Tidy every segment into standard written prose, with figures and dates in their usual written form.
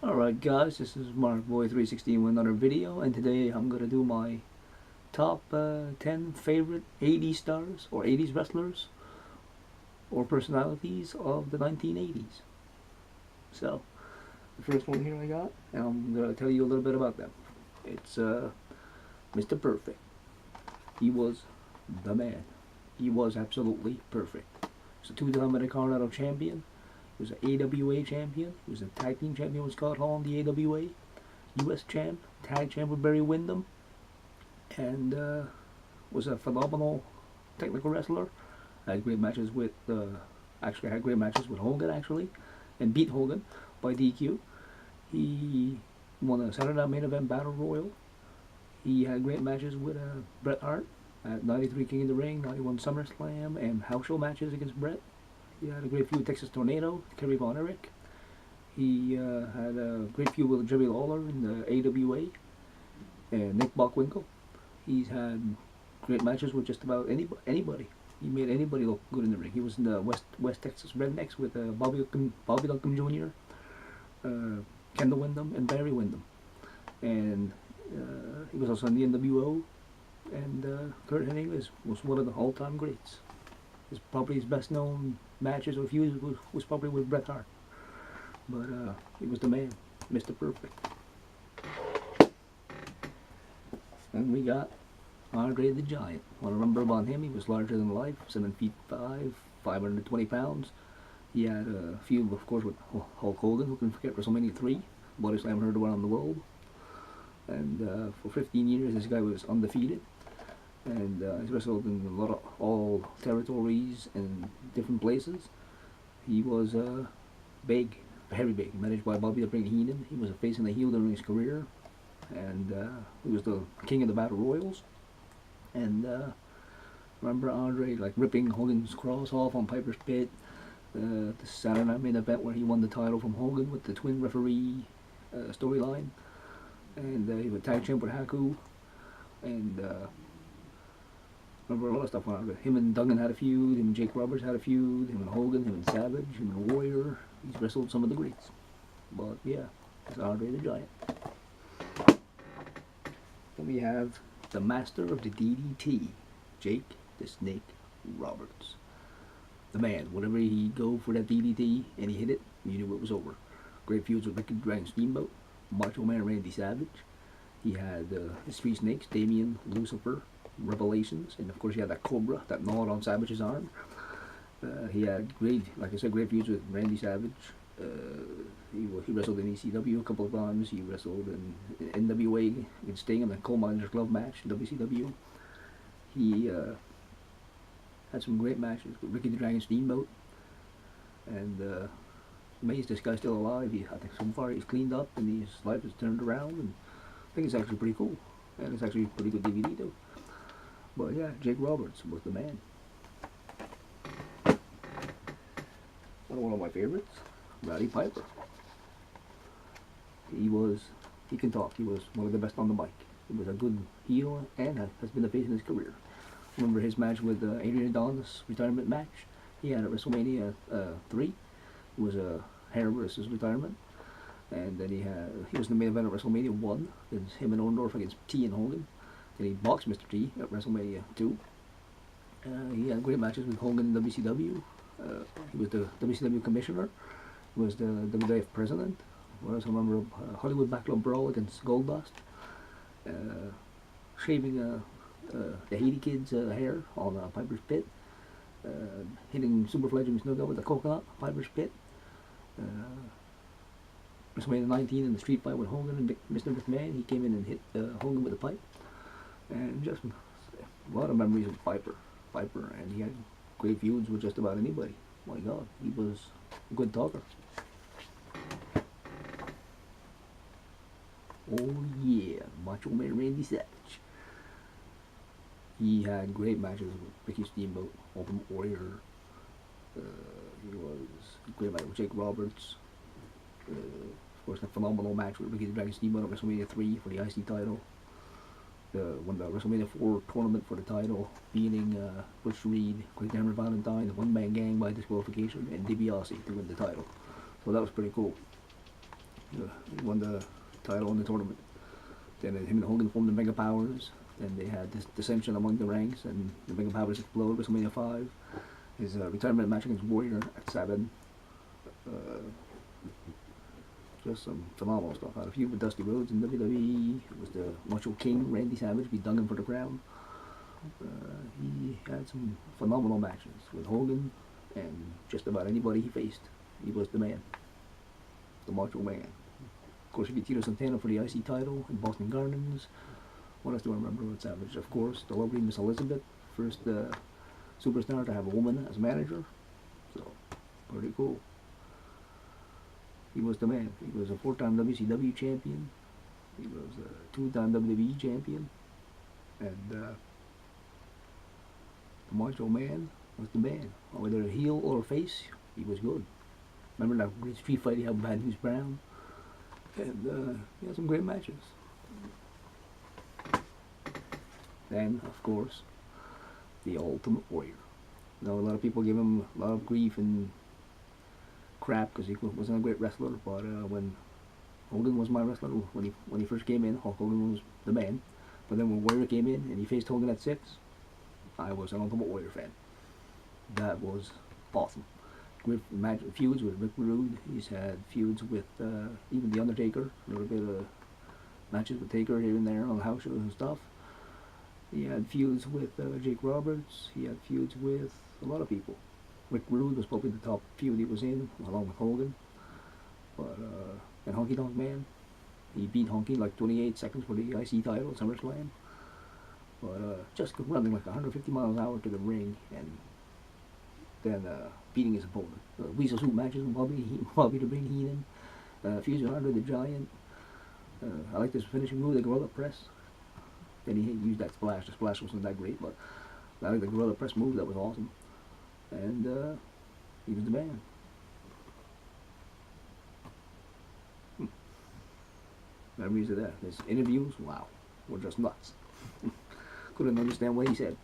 Alright guys, this is MarkBoy316 with another video, and today I'm gonna do my top 10 favorite 80s stars or 80s wrestlers or personalities of the 1980s. So, the first one here I got, and I'm gonna tell you a little bit about them. It's Mr. Perfect. He was the man. He was absolutely perfect. He's a two-time Intercontinental Champion. He was an AWA champion. He was a tag team champion with Scott Hall in the AWA. U.S. champ, tag champ with Barry Windham, and was a phenomenal technical wrestler. Had great matches with actually had great matches with Hogan actually, and beat Hogan by DQ. He won a Saturday Night Main Event Battle Royal. He had great matches with Bret Hart at 93 King of the Ring, 91 SummerSlam, and house show matches against Bret. He had a great feud with Texas Tornado, Kerry Von Erich. He had a great feud with Jerry Lawler in the AWA and Nick Bockwinkel. He's had great matches with just about anybody. He made anybody look good in the ring. He was in the West Texas Rednecks with Bobby Duncan Jr., Kendall Windham, and Barry Windham. And he was also in the NWO. And Kurt Hennig was one of the all-time greats. Probably his best known matches or feuds was probably with Bret Hart. But he was the man, Mr. Perfect. And we got Andre the Giant. Want to remember about him? He was larger than life, 7 feet 5, 520 pounds. He had a feud, of course, with Hulk Hogan, who can forget WrestleMania 3, Body Slam heard around the world. And for 15 years, this guy was undefeated. And he's wrestled in a lot of all territories and different places. He was big, very big, managed by Bobby the Brain Heenan. He was a face and a heel during his career, and he was the king of the Battle Royals. And remember Andre like ripping Hogan's cross off on Piper's Pit, the Saturday Night Main Event where he won the title from Hogan with the twin referee storyline, and he was tag champ with Haku, and remember a lot of stuff went on. Him and Duggan had a feud, him and Jake Roberts had a feud, him and Hogan, him and Savage, him and Warrior. He's wrestled some of the greats. But yeah, it's Andre the Giant. Then we have the master of the DDT, Jake the Snake Roberts. The man, whenever he'd go for that DDT and he hit it, you knew it was over. Great feuds with Ricky Dragon Steamboat, Macho Man Randy Savage. He had his three snakes, Damien, Lucifer, Revelations, and of course he had that Cobra that gnawed on Savage's arm. He had great, like I said, great feuds with Randy Savage. He wrestled in ECW a couple of times. He wrestled in NWA against Sting in the Coal Miners Glove match in WCW. He had some great matches with Ricky the Dragon Steamboat. And amazed this guy's still alive. I think so far he's cleaned up and his life has turned around. And I think it's actually pretty cool. And it's actually a pretty good DVD too. But yeah, Jake Roberts was the man. One of my favorites, Roddy Piper. He can talk. He was one of the best on the mic. He was a good heel and has been a face in his career. Remember his match with Adrian Adonis, retirement match he had at WrestleMania 3. It was a hair versus retirement. And then he was in the main event at WrestleMania 1. It was him and Orndorff against T and Hogan. Then he boxed Mr. T at WrestleMania 2. He had great matches with Hogan in WCW. He was the WCW commissioner. He was the WWF president. I also remember Hollywood Backlund Brawl against Goldust. Shaving the Haiti Kid's hair on Piper's Pit. Hitting Superfly Jimmy Snuka with a coconut, Piper's Pit. WrestleMania 19 in the street fight with Hogan and Mr. McMahon. He came in and hit Hogan with a pipe. And just a lot of memories of Piper, and he had great feuds with just about anybody. My God, he was a good talker. Oh yeah, Macho Man Randy Savage. He had great matches with Ricky Steamboat, Ultimate Warrior. He was a great match with Jake Roberts. Of course, a phenomenal match with Ricky the Dragon Steamboat at WrestleMania 3 for the IC title. Won the WrestleMania 4 tournament for the title, beating Butch Reed, Great Hammer Valentine, the One Man Gang by disqualification, and DiBiase to win the title. So that was pretty cool. He won the title in the tournament. Then him and Hogan formed the Mega Powers. Then they had this dissension among the ranks, and the Mega Powers exploded WrestleMania 5. His retirement match against Warrior at 7. Just some phenomenal stuff. Had a feud with Dusty Rhodes in WWE. It was the Macho King, Randy Savage, beat Duggan for the crown. He had some phenomenal matches with Hogan and just about anybody he faced. He was the man, the Macho Man. Of course, he beat Tito Santana for the IC title in Boston Gardens. What else do I remember with Savage? Of course, the lovely Miss Elizabeth, first superstar to have a woman as manager. So, pretty cool. He was the man. He was a 4-time WCW champion. He was a 2-time WWE champion. And the Macho Man was the man. Whether a heel or a face, he was good. Remember that great street fight he had with Bad News Brown? And he had some great matches. Then, of course, the Ultimate Warrior. Now, a lot of people give him a lot of grief and crap because he wasn't a great wrestler, but when Hogan was my wrestler, when he first came in, Hulk Hogan was the man. But then when Warrior came in and he faced Hogan at 6, I was an Ultimate Warrior fan. That was awesome. Great feuds with Rick Rude. He's had feuds with even The Undertaker. A little bit of matches with Taker here and there on house shows and stuff. He had feuds with Jake Roberts. He had feuds with a lot of people. Rick Rude was probably the top feud he was in, along with Hogan. But and Honky Tonk Man, he beat Honky like 28 seconds for the IC title at SummerSlam. But just running like 150 miles an hour to the ring and then beating his opponent. Weasel Suit matches with Bobby the Brain Heenan. Feuds with Andre the Giant. I like this finishing move, the Gorilla Press. Then he used that splash. The splash wasn't that great, but I like the Gorilla Press move. That was awesome. And he was the man. Memories of that. His interviews, wow, were just nuts. Couldn't understand what he said.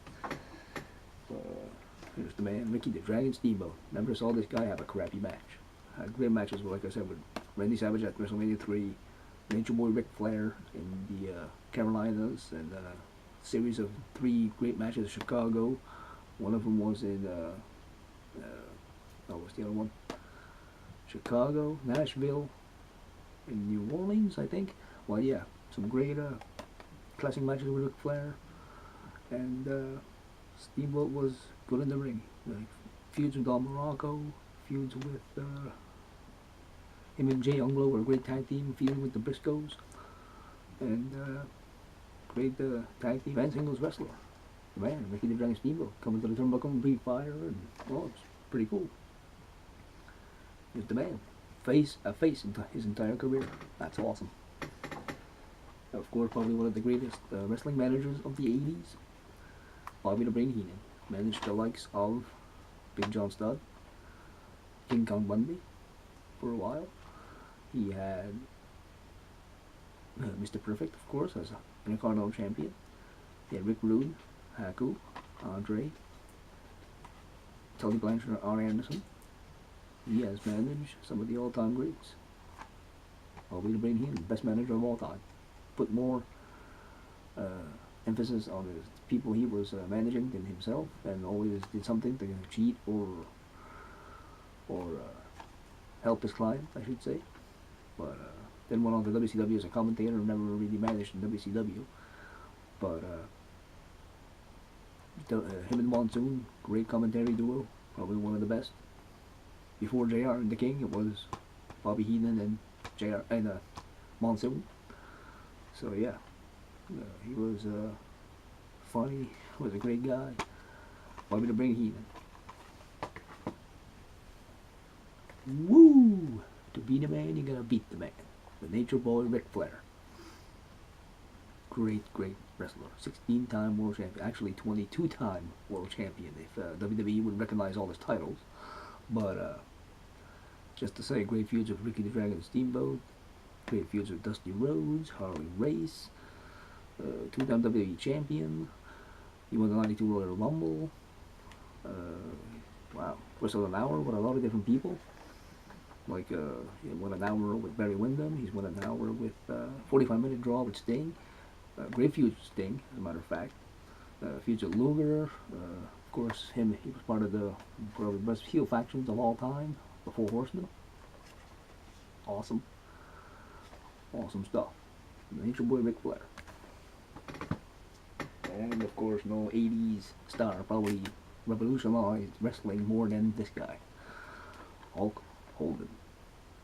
Here's the man, Ricky the Dragon Steamboat. Never saw this guy have a crappy match. Had great matches, like I said, with Randy Savage at WrestleMania 3, Nature Boy Ric Flair in the Carolinas, and a series of 3 great matches in Chicago. One of them was in, what's the other one? Chicago, Nashville, and New Orleans, I think. Well, yeah, some great classic matches with Ric Flair. And Steamboat was good in the ring. Like, feuds with Don Morocco, feuds with him and Jay Unglo were a great tag team, feuding with the Briscoes. And great tag team and singles wrestler. The man, Ricky the Dragon Steamboat, coming to the turnbuckle and breathe fire, and well, it's pretty cool. He was the man. His entire career. That's awesome. Of course, probably one of the greatest wrestling managers of the 80s. Bobby the Brain Heenan. Managed the likes of Big John Studd, King Kong Bundy for a while. He had Mr. Perfect, of course, as a Intercontinental Champion. He had Rick Rude, Haku, Andre, Tully Blanchard, and Arn Anderson. He has managed some of the all-time greats. Bobby the Brain Heenan, best manager of all time. Put more emphasis on the people he was managing than himself, and always did something to cheat or help his client, I should say. But then went on to WCW as a commentator and never really managed in WCW. But him and Monsoon, great commentary duo, probably one of the best. Before JR and the King, it was Bobby Heenan and JR and Monsoon. So yeah, he was funny, was a great guy. Bobby the Brain Heenan. Woo! To beat a man, you gotta beat the man. The Nature Boy Ric Flair. Great wrestler. 16-time world champion. Actually, 22-time world champion if WWE would recognize all his titles. But just to say, great feuds with Ricky the Dragon Steamboat. Great feuds with Dusty Rhodes, Harley Race. 2-time WWE champion. He won the 92 Royal Rumble. Wow. Wrestled an hour with a lot of different people. Like he won an hour with Barry Windham. He's won an hour with 45-minute draw with Sting. Great feud with Sting, as a matter of fact. Feuds with Luger. Of course, he was part of the probably best heel factions of all time, the Four Horsemen. Awesome. Awesome stuff. And your boy Ric Flair. And of course, no 80s star probably revolutionized wrestling more than this guy. Hulk Hogan.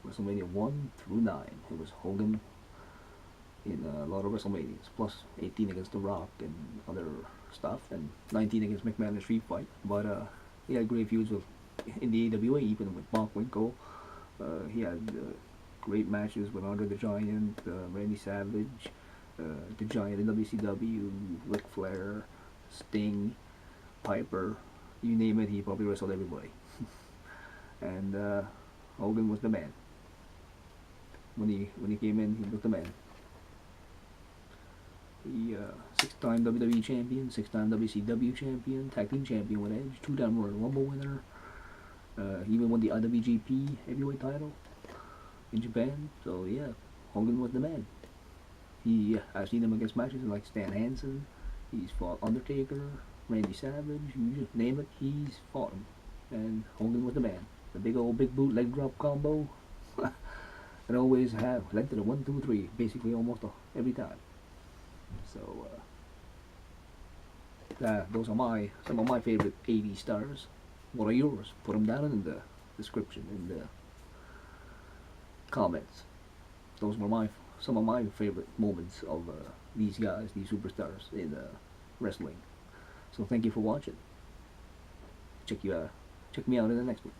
WrestleMania 1 through 9. It was Hogan in a lot of WrestleManias, plus 18 against The Rock and other stuff, and 19 against McMahon in a street fight. But he had great feuds with in the AWA, even with Bockwinkel. He had great matches with Andre the Giant, Randy Savage, the Giant in WCW, Ric Flair, Sting, Piper, you name it, he probably wrestled everybody. And Hogan was the man. When he came in, he was the man. He 6-time WWE champion, 6-time WCW champion, tag team champion with Edge, 2-time Royal Rumble winner. He even won the IWGP heavyweight title in Japan. So yeah, Hogan was the man. I've seen him against matches like Stan Hansen. He's fought Undertaker, Randy Savage, you just name it, he's fought him. And Hogan was the man. The big old big boot leg drop combo. And always have led to the 1, 2, 3, basically almost every time. So those are some of my favorite 80 stars. What are yours? Put them down in the description, in the comments. Those were some of my favorite moments of these guys, these superstars in wrestling. So thank you for watching. Check me out in the next one.